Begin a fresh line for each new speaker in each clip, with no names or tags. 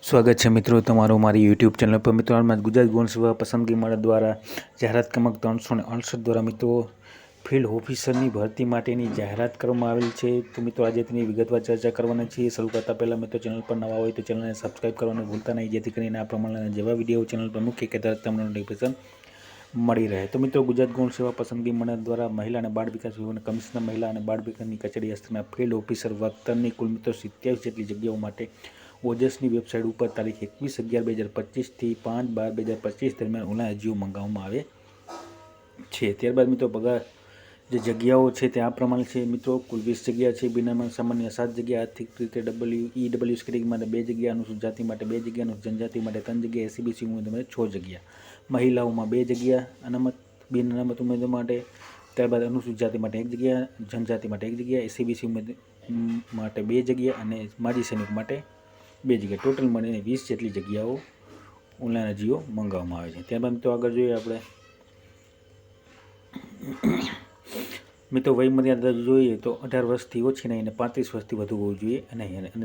સ્વાગત છે મિત્રો તમારું મારી યુટ્યુબ ચેનલ પર। મિત્રો હાલમાં ગુજરાત ગૌણ સેવા પસંદગી મંડળ દ્વારા જાહેરાત ક્રમાંક 368 દ્વારા મિત્રો ફિલ્ડ ઓફિસરની ભરતી માટેની જાહેરાત કરવામાં આવેલ છે। તો મિત્રો આજે તેની વિગતવાર ચર્ચા કરવાના છીએ। શરૂ કરતાં પહેલાં મિત્રો ચેનલ પર નવા હોય તો ચેનલને સબસ્ક્રાઈબ કરવાનું ભૂલતા નહીં, જેથી કરીને આ પ્રમાણેના જેવા વિડીયો ચેનલ પર મૂકીએ કે તરત તમને નોટિફિકેશન મળી રહે। તો મિત્રો ગુજરાત ગૌણ સેવા પસંદગી મંડળ દ્વારા મહિલા અને બાળ વિકાસ વિભાગના કમિશનર મહિલા અને બાળ વિકાસની કચેરી હસ્તકના ફિલ્ડ ઓફિસર વર્કરની કુલ મિત્રો 27 જેટલી જગ્યાઓ માટે ઓજસની વેબસાઇટ ઉપર તારીખ 21/11/2025 થી 5/12/2025 દરમિયાન ઓનલાઈન અરજીઓ મંગાવવામાં આવે છે। ત્યારબાદ મિત્રો પગાર જે જગ્યાઓ છે તે આ પ્રમાણે છે મિત્રો। કુલ 20 જગ્યા છે। બિનામાં સામાન્ય 7 જગ્યા, આર્થિક રીતે ઈડબ્લ્યુએસ કેટેગરી માટે 2 જગ્યા, અનુસૂચિત જાતિ માટે 2 જગ્યા, અનુસૂચિત જનજાતિ માટે 3 જગ્યા, એસસીબીસી ઉમેદવાર માટે 6 જગ્યા, મહિલાઓમાં 2 જગ્યા, અનામત બિન અનામત ઉમેદવાર માટે, ત્યારબાદ અનુસૂચિત જાતિ માટે 1 જગ્યા, જનજાતિ માટે 1 જગ્યા, એસસીબીસી માટે 2 જગ્યા અને માજી સૈનિક માટે 2 જગ્યા, ટોટલ મળીને 20 જેટલી જગ્યાઓ ઓનલાઈન અરજીઓ મંગાવવામાં આવે છે। ત્યારબાદ મિત્રો આગળ જોઈએ આપણે મિત્રો વય મર્યાદા જોઈએ તો 18 વર્ષથી ઓછી નહીં અને 35 વર્ષથી વધુ હોવું જોઈએ અને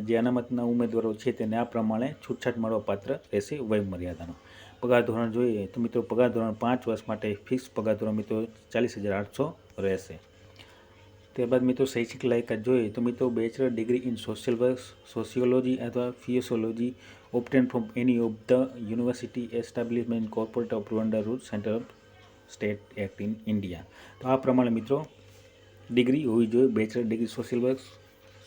જે અનામતના ઉમેદવારો છે તેને આ પ્રમાણે છૂટછાટ મળવા પાત્ર રહેશે વય મર્યાદાનો। પગાર ધોરણ જોઈએ તો મિત્રો પગાર ધોરણ 5 વર્ષ માટે ફિક્સ પગાર ધોરણ મિત્રો 40,800 રહેશે। ત્યારબાદ મિત્રો શૈક્ષિક લાયકાત જોઈએ તો મિત્રો bachelor degree in social work, sociology અથવા physiology obtained from any of the university establishment corporate approved under rule centre of state act in India. તો આ પ્રમાણે મિત્રો ડિગ્રી હોવી જોઈએ, bachelor degree social work,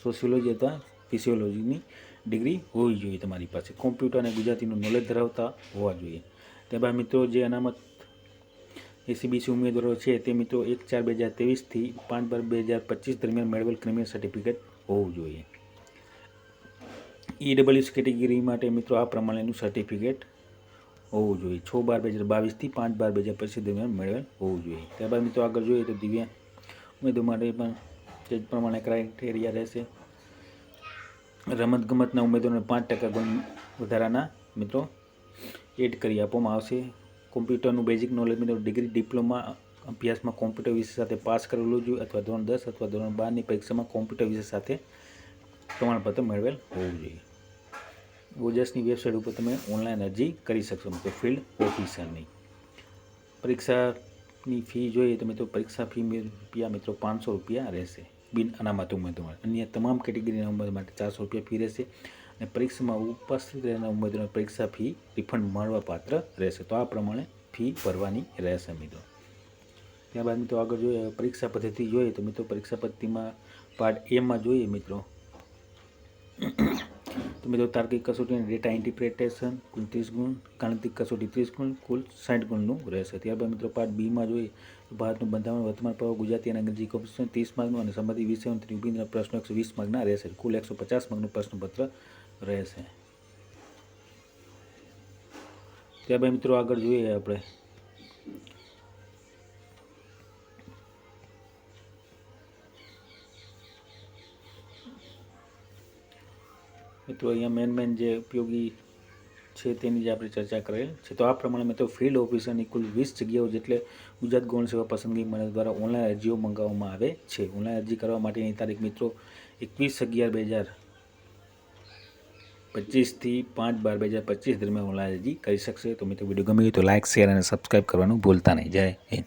sociology અથવા ફિઝિયોલોજીની ડિગ્રી હોવી જોઈએ તમારી પાસે। કોમ્પ્યુટર અને ગુજરાતીનું નોલેજ ધરાવતા હોવા જોઈએ। ત્યારબાદ મિત્રો જે અનામત એસસીબીસી ઉમેદવારો છે તે મિત્રો 1/4/2023 થી 5/12/2025 દરમિયાન મેળવેલ ક્રિમિનલ સર્ટિફિકેટ હોવું જોઈએ। ઈડબ્લ્યુએસ કેટેગરી માટે મિત્રો આ પ્રમાણેનું સર્ટિફિકેટ હોવું જોઈએ, 6/12/2022 થી 5/12/2025 દરમિયાન મેળવેલ હોવું જોઈએ। ત્યારબાદ મિત્રો આગળ જોઈએ તો દિવ્યાંગ ઉમેદવાર માટે પણ તે જ પ્રમાણે ક્રાઇટેરિયા રહેશે। રમતગમતના ઉમેદવારોને 5% ગુણ વધારાના મિત્રો એડ કરી આપવામાં આવશે। કોમ્પ્યુટરનું બેઝિક નોલેજ મિત્રો ડિગ્રી ડિપ્લોમા અભ્યાસમાં કોમ્પ્યુટર વિષય સાથે પાસ કરેલું જોઈએ અથવા ધોરણ 10 અથવા ધોરણ 12ની પરીક્ષામાં કોમ્પ્યુટર વિષય સાથે પ્રમાણપત્ર મેળવેલ હોવું જોઈએ। ઓજસની વેબસાઇટ ઉપર તમે ઓનલાઈન અરજી કરી શકશો મિત્રો ફિલ્ડ ઓફિસરની। પરીક્ષાની ફી જોઈએ તો મિત્રો પરીક્ષા ફી મિત્રો 500 રૂપિયા રહેશે બિન અનામત ઉમેદવાર। અન્ય તમામ કેટેગરીના ઉમેદવાર માટે 400 રૂપિયા ફી રહેશે અને પરીક્ષામાં ઉપસ્થિત રહેનાર ઉમેદવારોને પરીક્ષા ફી રિફંડ મળવાપાત્ર રહેશે। તો આ પ્રમાણે ફી ભરવાની રહેશે મિત્રો। ત્યારબાદ મિત્રો આગળ જોઈએ પરીક્ષા પદ્ધતિ જોઈએ તો મિત્રો પરીક્ષા પદ્ધતિમાં પાર્ટ એમાં જોઈએ મિત્રો તો મિત્રો તાર્કિક કસોટી અને ડેટા ઇન્ટરપ્રિટેશન કુલ 30 ગુણ, ગાણિતિક કસોટી 30 ગુણ, કુલ 60 ગુણનું રહેશે। ત્યારબાદ મિત્રો પાર્ટ બીમાં જોઈએ તો ભારતનું બંધારણ, વર્તમાન પ્રવાહ, ગુજરાતી અને અંગ્રેજી કોમ્પિટિશન 30 માર્કનું અને સંબંધિત વિષયો ત્રિવિધના પ્રશ્નો 120 માર્કના રહેશે। કુલ 150 માર્કનું પ્રશ્નપત્ર રહેશે। ત્યારબાદ મિત્રો આગળ જોઈએ આપણે મિત્રો અહીંયા મેન જે ઉપયોગી છે તેની જ આપણે ચર્ચા કરેલ છે। તો આ પ્રમાણે મિત્રો ફિલ્ડ ઓફિસરની કુલ 20 જગ્યાઓ જેટલે ગુજરાત ગૌણ સેવા પસંદગી મંડળ દ્વારા ઓનલાઈન અરજીઓ મંગાવવામાં આવે છે। ઓનલાઈન અરજી કરવા માટેની તારીખ મિત્રો 21/11/2025 થી 5/12/2025 દરમિયાન ઓનલાઈન અરજી કરી શકશે। તો મિત્રો વિડીયો ગમે તો લાઇક, શેર અને સબસ્ક્રાઈબ કરવાનું ભૂલતા નહીં। જય હિન્દ।